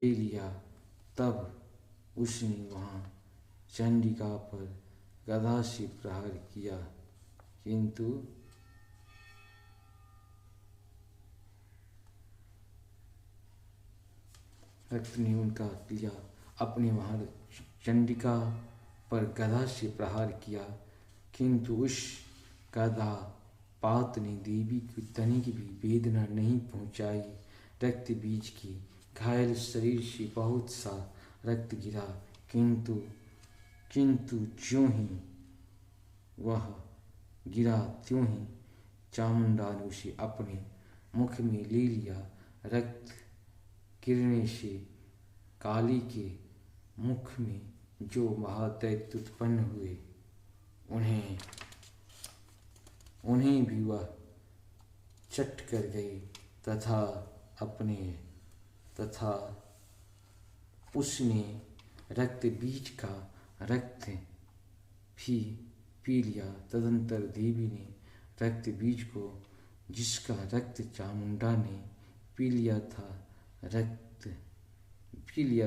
ले लिया। तब उसने वहाँ चंडिका पर गदा से प्रहार किया, किंतु रक्त ने उनका लिया। अपने वहाँ चंडिका पर गदा से प्रहार किया, किंतु उस गदा पात ने देवी को तनिक भी वेदना नहीं पहुँचाई। रक्त बीज की घायल शरीर से बहुत सा रक्त गिरा, किंतु किंतु ज्यों ही वह गिरा त्यों ही चामुंडा ने उसे अपने मुख में ले लिया। रक्त गिरने से काली के मुख में जो महादैत्य उत्पन्न हुए, उन्हें भी वह चट कर गई तथा उसने रक्त बीज का रक्त भी पी लिया। तदंतर देवी ने रक्त बीज को, जिसका रक्त चामुंडा ने पी लिया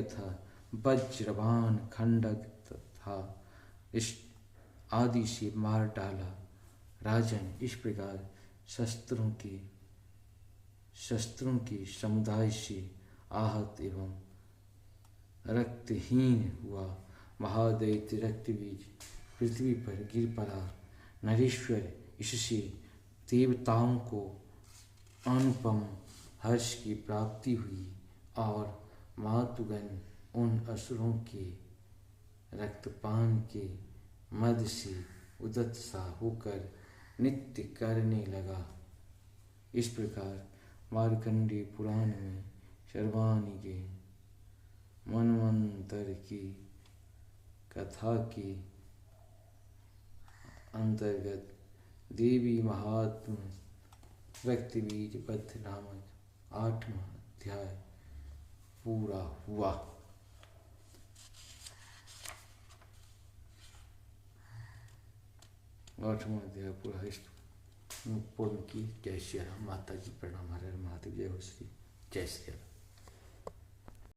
था, वज्रबाण, खंडक तथा इस आदि से मार डाला। राजन, इस प्रकार शस्त्रों के समुदाय से आहत एवं रक्तहीन हुआ महादैत्य रक्तबीज पृथ्वी पर गिर पड़ा। नरेश्वर, इससे देवताओं को अनुपम हर्ष की प्राप्ति हुई और मातुगन उन असुरों के रक्तपान के मद से उद्यत सा होकर नृत्य करने लगा। इस प्रकार मार्कंडेय पुराण में शर्वाणी के मनवंतर की कथा के अंतर्गत देवी महात्म रक्तबीज वध नामक 8वां अध्याय पूरा हुआ। 8वां अध्याय पूरा पूर्ण की। जय श्री राम। माता जी प्रणाम। हर हर महादेव। जय हो श्री। जय श्री राम।